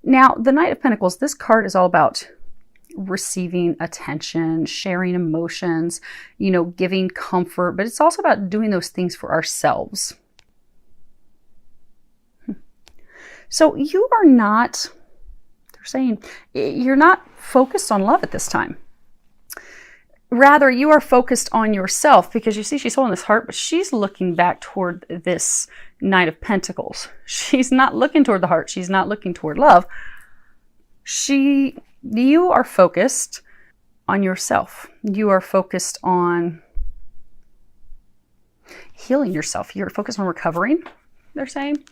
Now, the Knight of Pentacles, this card is all about receiving attention, sharing emotions, giving comfort, but it's also about doing those things for ourselves. So you are not, they're saying, you're not focused on love at this time. Rather, you are focused on yourself, because you see she's holding this heart, but she's looking back toward this Knight of Pentacles. She's not looking toward the heart. She's not looking toward love. You are focused on yourself. You are focused on healing yourself. You're focused on recovering, they're saying.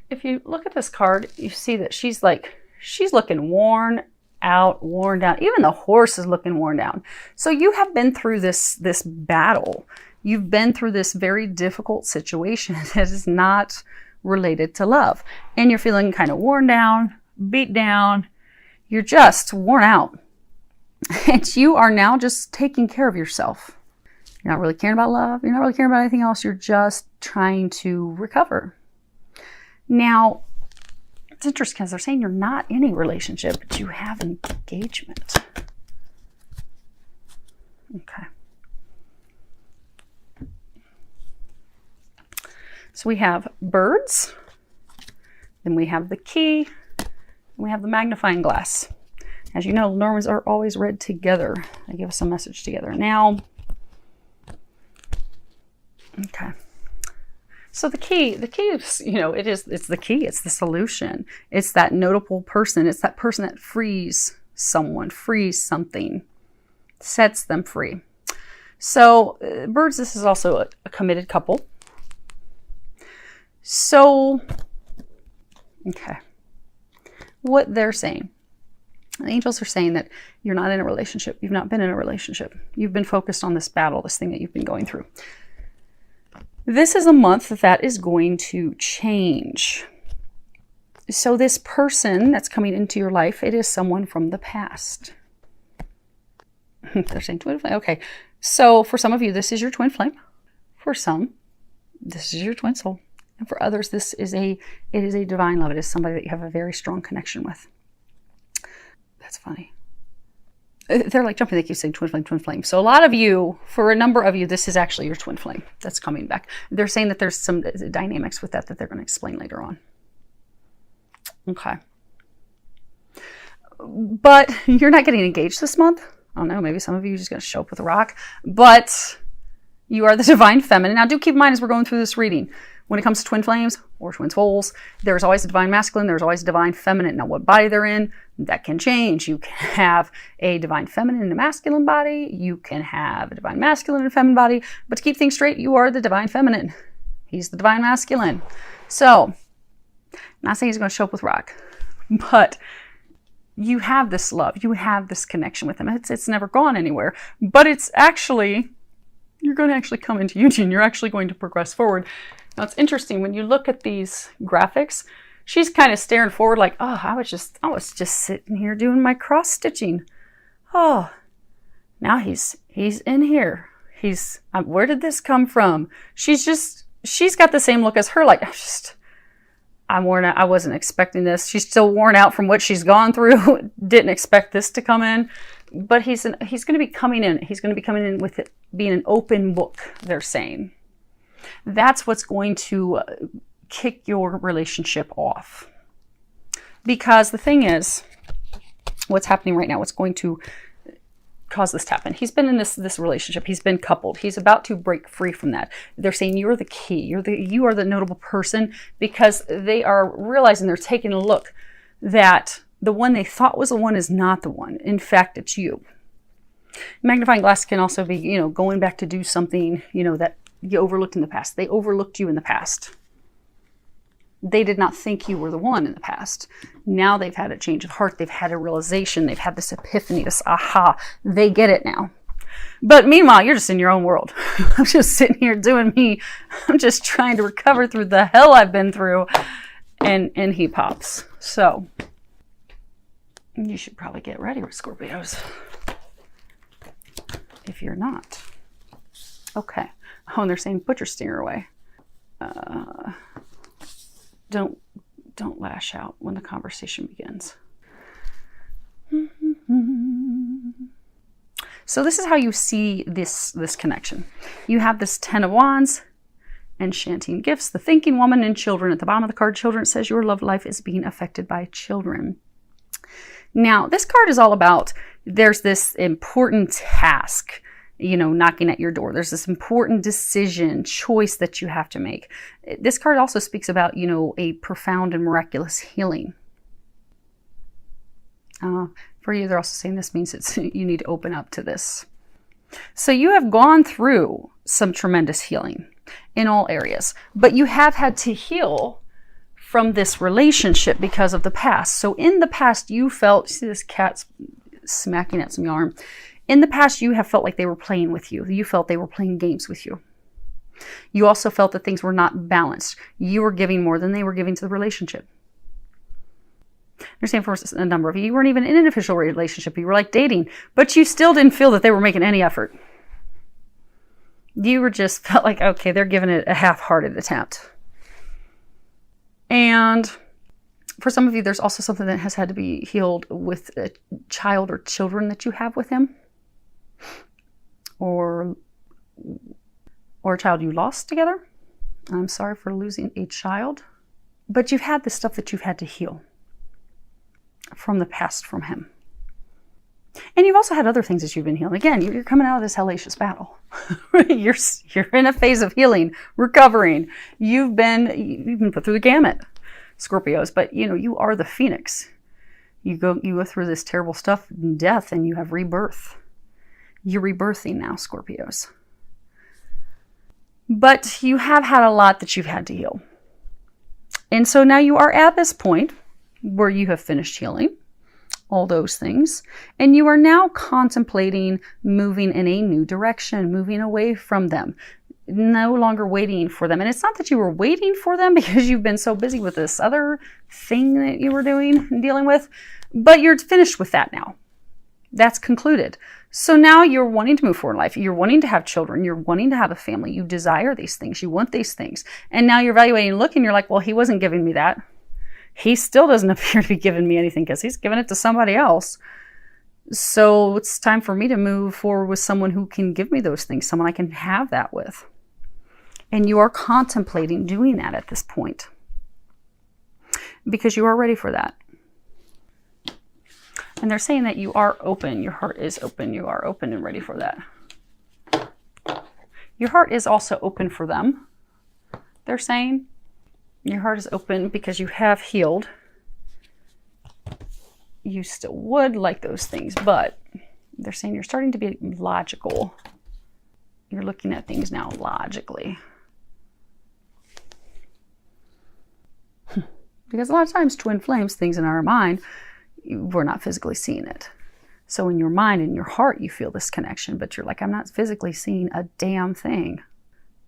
If you look at this card, you see that she's looking worn out, worn down. Even the horse is looking worn down. So you have been through this battle. You've been through this very difficult situation that is not related to love. And you're feeling kind of worn down, beat down. You're just worn out. And you are now just taking care of yourself. You're not really caring about love. You're not really caring about anything else. You're just trying to recover. Now, it's interesting because they're saying you're not in a relationship, but you have engagement. Okay. So we have birds, then we have the key, and we have the magnifying glass. As you know, norms are always read together. They give us a message together. Now, okay. So the key is, it's the key. It's the solution. It's that notable person. It's that person that frees someone, frees something, sets them free. So birds, this is also a committed couple. So, okay. What they're saying, the angels are saying that you're not in a relationship. You've not been in a relationship. You've been focused on this battle, this thing that you've been going through. This is a month that is going to change. So this person that's coming into your life, it is someone from the past. They're saying twin flame. Okay. So for some of you, this is your twin flame. For some, this is your twin soul. And for others, it is a divine love. It is somebody that you have a very strong connection with. That's funny. They're like jumping. They keep saying twin flame, twin flame. So a lot of you, for a number of you, this is actually your twin flame that's coming back. They're saying that there's some dynamics with that they're going to explain later on. Okay. But you're not getting engaged this month. I don't know. Maybe some of you are just going to show up with a rock. But you are the divine feminine. Now, do keep in mind as we're going through this reading, when it comes to twin flames or twin souls, there's always a divine masculine, there's always a divine feminine. Now, what body they're in, that can change. You can have a divine feminine and a masculine body. You can have a divine masculine and a feminine body. But to keep things straight, you are the divine feminine. He's the divine masculine. So, I'm not saying he's going to show up with rock, but you have this love. You have this connection with him. It's never gone anywhere. But it's actually, you're going to actually come into union. You're actually going to progress forward. Now, it's interesting when you look at these graphics, she's kind of staring forward like, oh, I was just sitting here doing my cross stitching. Oh, now he's in here. Where did this come from? She's got the same look as her. Like, I'm worn out. I wasn't expecting this. She's still worn out from what she's gone through. Didn't expect this to come in, but he's going to be coming in. He's going to be coming in with it being an open book, they're saying. That's what's going to kick your relationship off. Because the thing is, what's happening right now, what's going to cause this to happen? He's been in this relationship. He's been coupled. He's about to break free from that. They're saying you're the key. You are the notable person, because they are realizing, they're taking a look that the one they thought was the one is not the one. In fact, it's you. Magnifying glass can also be, going back to do something, that you overlooked in the past. They overlooked you in the past. They did not think you were the one in the past. Now they've had a change of heart. They've had a realization. They've had this epiphany, this aha. They get it now. But meanwhile, you're just in your own world. I'm just sitting here doing me. I'm just trying to recover through the hell I've been through. And he pops. So you should probably get ready with Scorpios. If you're not. Okay. Oh, and they're saying put your stinger away. Don't Don't lash out when the conversation begins. So this is how you see this connection. You have this Ten of Wands, enchanting gifts, the thinking woman, and children. At the bottom of the card, children, it says your love life is being affected by children. Now, this card is all about, there's this important task, knocking at your door. There's this important decision, choice that you have to make. This card also speaks about, a profound and miraculous healing. For you, they're also saying this means you need to open up to this. So you have gone through some tremendous healing in all areas, but you have had to heal from this relationship because of the past. So in the past, you felt, see this cat's smacking at some yarn. In the past, you have felt like they were playing with you. You felt they were playing games with you. You also felt that things were not balanced. You were giving more than they were giving to the relationship. They're saying for a number of you weren't even in an official relationship. You were like dating, but you still didn't feel that they were making any effort. You were just felt like, okay, they're giving it a half-hearted attempt. And for some of you, there's also something that has had to be healed with a child or children that you have with him. Or a child you lost together. I'm sorry for losing a child. But you've had this stuff that you've had to heal from the past from him. And you've also had other things that you've been healing. Again, you're coming out of this hellacious battle. You're in a phase of healing, recovering. You've been put through the gamut, Scorpios. But you are the phoenix. You go through this terrible stuff, death, and you have rebirth. You're rebirthing now, Scorpios. But you have had a lot that you've had to heal. And so now you are at this point where you have finished healing all those things, and you are now contemplating moving in a new direction, moving away from them, no longer waiting for them. And it's not that you were waiting for them because you've been so busy with this other thing that you were doing and dealing with, but you're finished with that now. That's concluded. So now you're wanting to move forward in life. You're wanting to have children. You're wanting to have a family. You desire these things. You want these things. And now you're evaluating and looking, you're like, well, he wasn't giving me that. He still doesn't appear to be giving me anything because he's giving it to somebody else. So it's time for me to move forward with someone who can give me those things, someone I can have that with. And you are contemplating doing that at this point because you are ready for that. And they're saying that you are open. Your heart is open. You are open and ready for that. Your heart is also open for them. They're saying your heart is open because you have healed. You still would like those things, but they're saying you're starting to be logical. You're looking at things now logically. Because a lot of times twin flames, things in our mind, we're not physically seeing it. So in your mind and your heart, you feel this connection, but you're like, I'm not physically seeing a damn thing.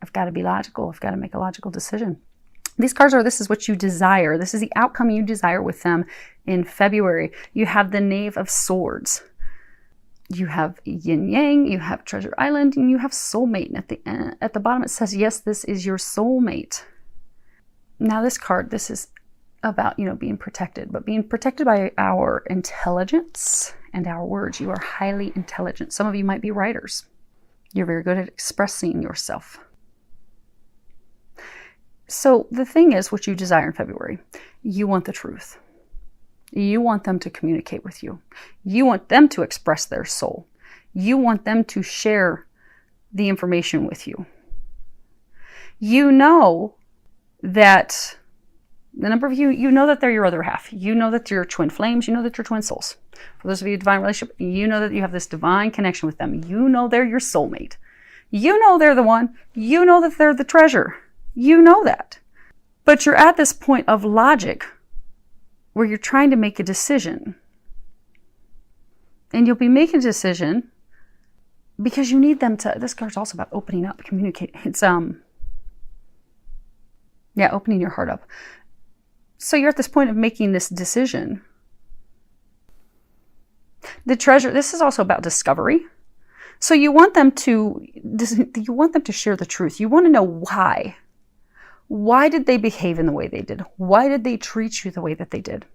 I've got to be logical. I've got to make a logical decision. These cards are, this is what you desire. This is the outcome you desire with them in February. You have the Knave of Swords. You have Yin Yang, you have Treasure Island, and you have Soulmate. And at the bottom it says, yes, this is your soulmate. Now this card, this is about, being protected, but being protected by our intelligence and our words. You are highly intelligent. Some of you might be writers. You're very good at expressing yourself. So the thing is, what you desire in February, you want the truth. You want them to communicate with you. You want them to express their soul. You want them to share the information with you. You know that the number of you know that they're your other half. You know that you're twin flames. You know that you're twin souls. For those of you in divine relationship, you know that you have this divine connection with them. You know they're your soulmate. You know they're the one. You know that they're the treasure. You know that. But you're at this point of logic where you're trying to make a decision. And you'll be making a decision because you need them to, this card's also about opening up, communicating. It's, opening your heart up. So you're at this point of making this decision. The treasure, this is also about discovery. So you want them to share the truth. You want to know why. Why did they behave in the way they did? Why did they treat you the way that they did?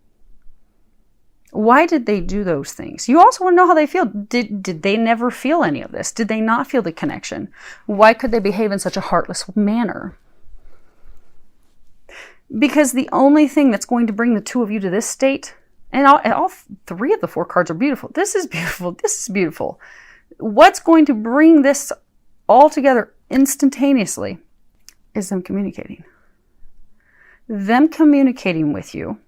Why did they do those things? You also want to know how they feel. Did they never feel any of this? Did they not feel the connection? Why could they behave in such a heartless manner? Because the only thing that's going to bring the two of you to this state, and all three of the 4 cards are beautiful. This is beautiful. This is beautiful. What's going to bring this all together instantaneously is them communicating. Them communicating with you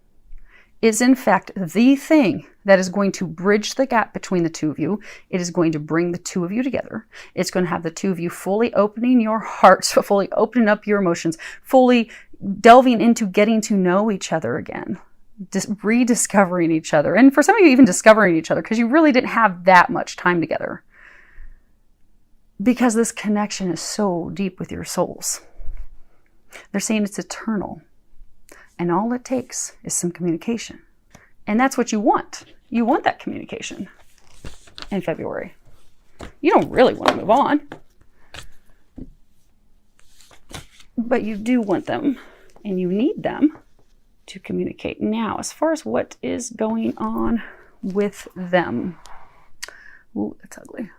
is in fact the thing that is going to bridge the gap between the two of you. It is going to bring the two of you together. It's going to have the two of you fully opening your hearts, fully opening up your emotions, fully delving into getting to know each other again, rediscovering each other. And for some of you, even discovering each other, because you really didn't have that much time together. Because this connection is so deep with your souls. They're saying it's eternal. And all it takes is some communication. And that's what you want. You want that communication in February. You don't really want to move on. But you do want them, and you need them to communicate. Now, as far as what is going on with them. Ooh, that's ugly.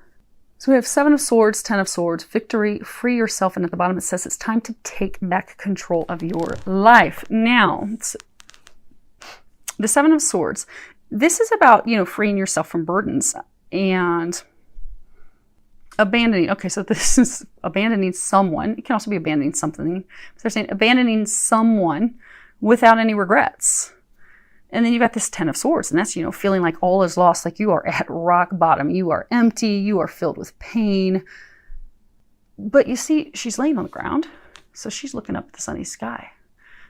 So we have 7 of Swords, 10 of Swords, victory, free yourself. And at the bottom it says it's time to take back control of your life. Now, the 7 of Swords. This is about, freeing yourself from burdens and abandoning. Okay, so this is abandoning someone. It can also be abandoning something. They're saying abandoning someone without any regrets. And then you've got this 10 of Swords, and that's, feeling like all is lost, like you are at rock bottom. You are empty. You are filled with pain. But you see, she's laying on the ground, so she's looking up at the sunny sky.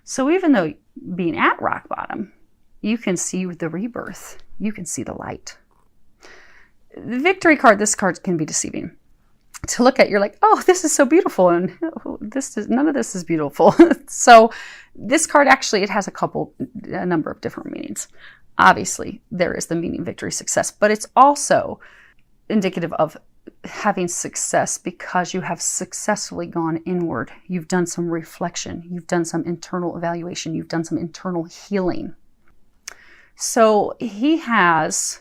So even though being at rock bottom, you can see the rebirth. You can see the light. The victory card, this card can be deceiving. To look at, you're like, oh, this is so beautiful, and none of this is beautiful. So this card actually, it has a number of different meanings. Obviously, there is the meaning victory, success, but it's also indicative of having success because you have successfully gone inward. You've done some reflection. You've done some internal evaluation. You've done some internal healing. So he has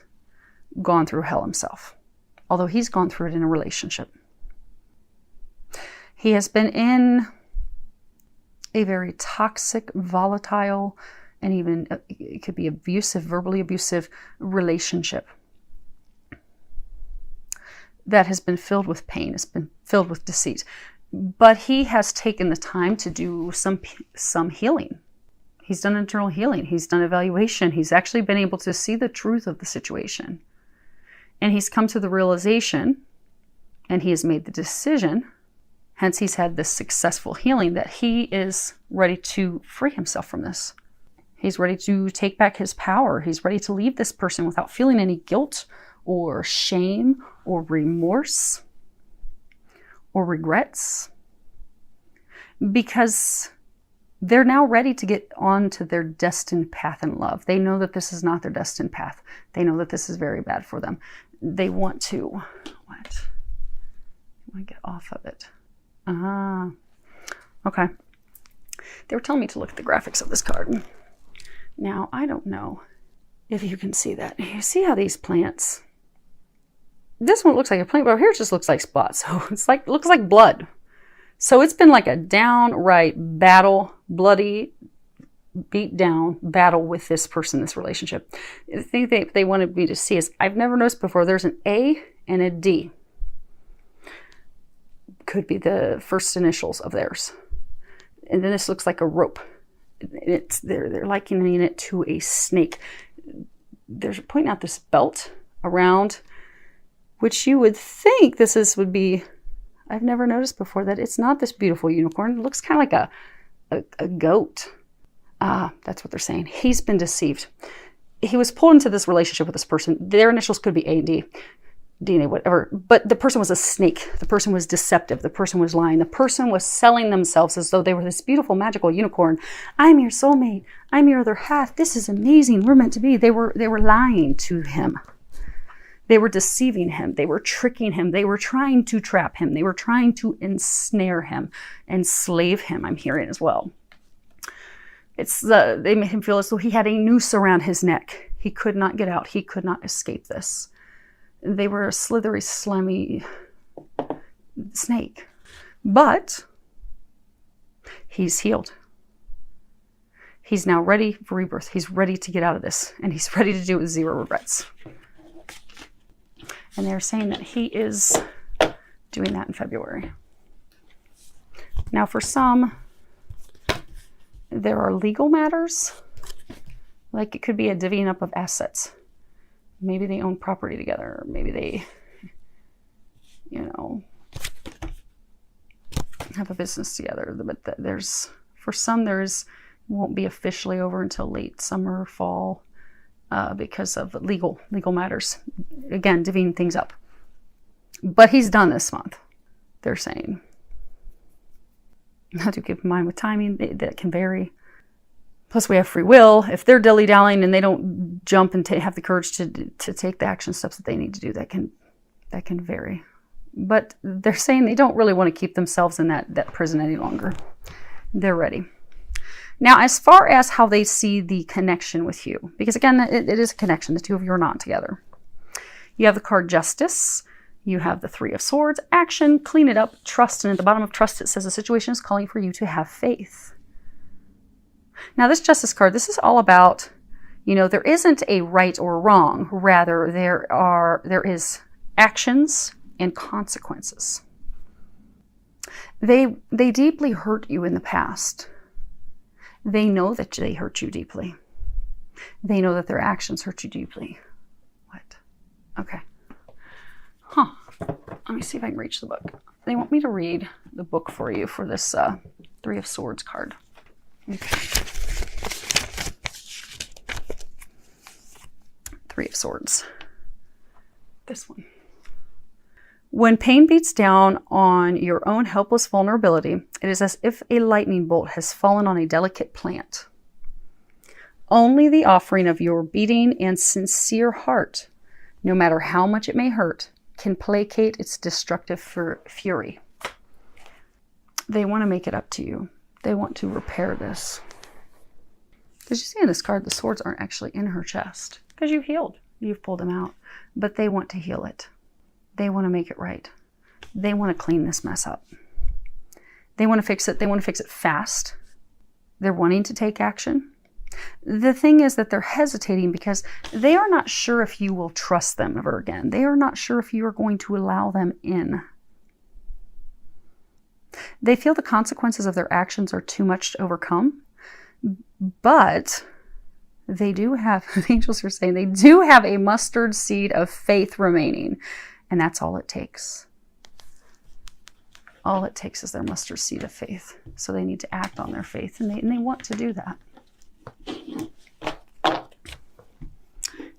gone through hell himself, although he's gone through it in a relationship. He has been in a very toxic, volatile, and even it could be abusive, verbally abusive relationship that has been filled with pain, has been filled with deceit. But he has taken the time to do some healing. He's done internal healing. He's done evaluation. He's actually been able to see the truth of the situation. And he's come to the realization, and he has made the decision, hence he's had this successful healing, that he is ready to free himself from this. He's ready to take back his power. He's ready to leave this person without feeling any guilt or shame or remorse or regrets, because they're now ready to get on to their destined path in love. They know that this is not their destined path. They know that this is very bad for them. They want to, I want to get off of it. Okay. They were telling me to look at the graphics of this card. Now, I don't know if you can see that. You see how these plants, this one looks like a plant, but over here it just looks like spots. So it looks like blood. So it's been like a downright battle, bloody, beat down battle with this person, this relationship. The thing they wanted me to see is, I've never noticed before, there's an A and a D. Could be the first initials of theirs. And then this looks like a rope. They're likening it to a snake. They're pointing out this belt around, which you would think would be, I've never noticed before that it's not this beautiful unicorn. It looks kind of like a goat. That's what they're saying. He's been deceived. He was pulled into this relationship with this person. Their initials could be A and D. DNA, whatever. But the person was a snake. The person was deceptive. The person was lying. The person was selling themselves as though they were this beautiful, magical unicorn. I'm your soulmate. I'm your other half. This is amazing. We're meant to be. They were lying to him. They were deceiving him. They were tricking him. They were trying to trap him. They were trying to ensnare him, enslave him, I'm hearing as well. They made him feel as though he had a noose around his neck. He could not get out. He could not escape this. They were a slithery, slimy snake. But he's healed. He's now ready for rebirth. He's ready to get out of this. And he's ready to do it with zero regrets. And they're saying that he is doing that in February. Now for some, there are legal matters. Like it could be a divvying up of assets. Maybe they own property together. Maybe they, have a business together. But for some, won't be officially over until late summer, fall. Because of legal matters. Again, divvying things up. But he's done this month, they're saying. Now, to keep in mind with timing, that can vary. Plus, we have free will. If they're dilly-dallying and they don't jump and have the courage to take the action steps that they need to do, that can vary. But they're saying they don't really want to keep themselves in that prison any longer. They're ready. Now, as far as how they see the connection with you, because again, it is a connection. The two of you are not together. You have the card Justice. You have the Three of Swords. Action, clean it up, trust. And at the bottom of trust, it says the situation is calling for you to have faith. Now, this Justice card, this is all about, there isn't a right or wrong. Rather, there is actions and consequences. They deeply hurt you in the past. They know that they hurt you deeply. They know that their actions hurt you deeply. What? Okay. Let me see if I can reach the book. They want me to read the book for you for this Three of Swords card. Okay. Three of Swords. This one. When pain beats down on your own helpless vulnerability, it is as if a lightning bolt has fallen on a delicate plant. Only the offering of your beating and sincere heart, no matter how much it may hurt, can placate its destructive fury. They want to make it up to you. They want to repair this. Because you see in this card, the swords aren't actually in her chest. Because you've healed. You've pulled them out. But they want to heal it. They want to make it right. They want to clean this mess up. They want to fix it. They want to fix it fast. They're wanting to take action. The thing is that they're hesitating because they are not sure if you will trust them ever again. They are not sure if you are going to allow them in. They feel the consequences of their actions are too much to overcome. But they do have, the angels are saying, they do have a mustard seed of faith remaining. And that's all it takes. All it takes is their mustard seed of faith. So they need to act on their faith, and they want to do that.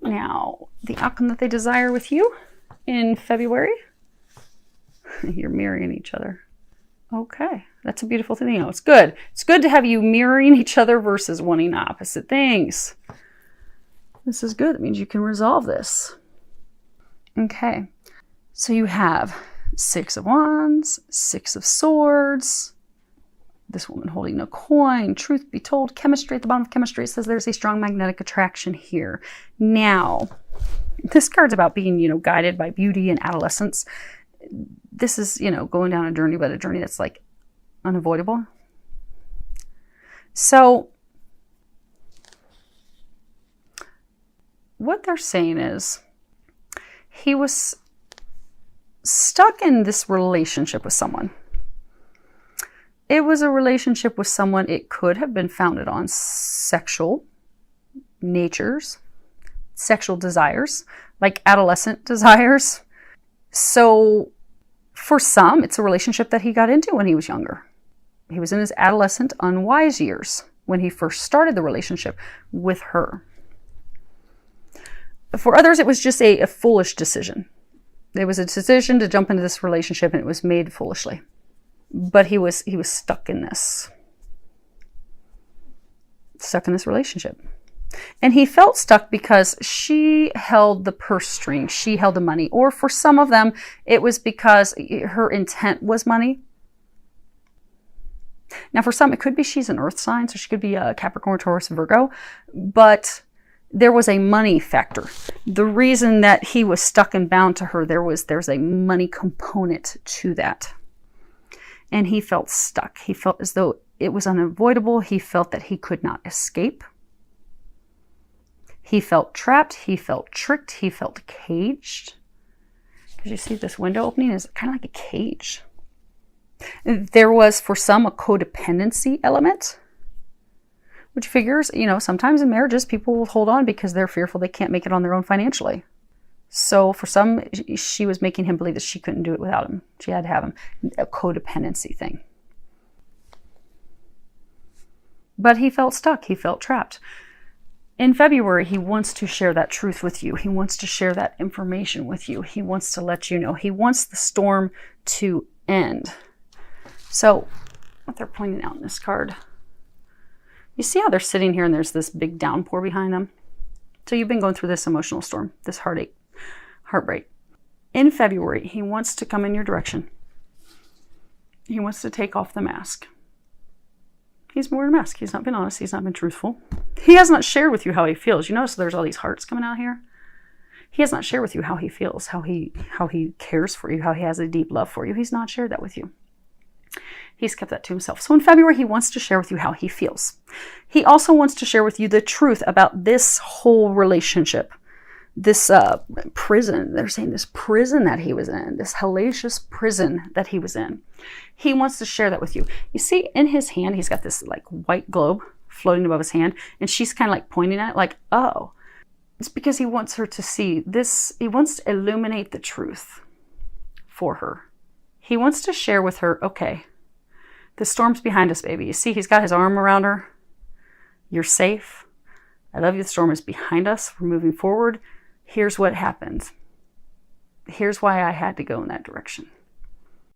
Now, the outcome that they desire with you in February, you're mirroring each other. Okay, that's a beautiful thing. It's good. It's good to have you mirroring each other versus wanting opposite things. This is good. It means you can resolve this. Okay. So you have Six of Wands, Six of Swords, this woman holding a coin, truth be told, chemistry. At the bottom of chemistry, it says there's a strong magnetic attraction here. Now, this card's about being, guided by beauty and adolescence. This is, going down a journey, but a journey that's like unavoidable. So what they're saying is he was stuck in this relationship with someone. It was a relationship with someone, it could have been founded on sexual natures, sexual desires, like adolescent desires. So for some, it's a relationship that he got into when he was younger. He was in his adolescent, unwise years when he first started the relationship with her. For others, it was just a foolish decision. There was a decision to jump into this relationship, and it was made foolishly. But he was stuck in this. Stuck in this relationship. And he felt stuck because she held the purse string. She held the money. Or for some of them, it was because her intent was money. Now, for some, it could be she's an earth sign, so she could be a Capricorn, Taurus, Virgo. But there was a money factor. The reason that he was stuck and bound to her, there's a money component to that. And he felt stuck. He felt as though it was unavoidable. He felt that he could not escape. He felt trapped. He felt tricked. He felt caged. Because you see this window opening is kind of like a cage. There was, for some, a codependency element. Which figures, sometimes in marriages, people will hold on because they're fearful they can't make it on their own financially. So for some, she was making him believe that she couldn't do it without him. She had to have him. A codependency thing. But he felt stuck. He felt trapped. In February, he wants to share that truth with you. He wants to share that information with you. He wants to let you know. He wants the storm to end. So, what they're pointing out in this card, you see how they're sitting here and there's this big downpour behind them? So you've been going through this emotional storm, this heartache, heartbreak. In February, he wants to come in your direction. He wants to take off the mask. He's wearing a mask. He's not been honest. He's not been truthful. He has not shared with you how he feels. You notice there's all these hearts coming out here? He has not shared with you how he feels, how he cares for you, how he has a deep love for you. He's not shared that with you. He's kept that to himself. So in February, he wants to share with you how he feels. He also wants to share with you the truth about this whole relationship. This prison, they're saying this prison that he was in, this hellacious prison that he was in. He wants to share that with you. You see in his hand, he's got this like white globe floating above his hand, and she's kind of like pointing at it like, oh. It's because he wants her to see this. He wants to illuminate the truth for her. He wants to share with her, okay, the storm's behind us, baby. You see, he's got his arm around her. You're safe. I love you. The storm is behind us. We're moving forward. Here's what happened. Here's why I had to go in that direction.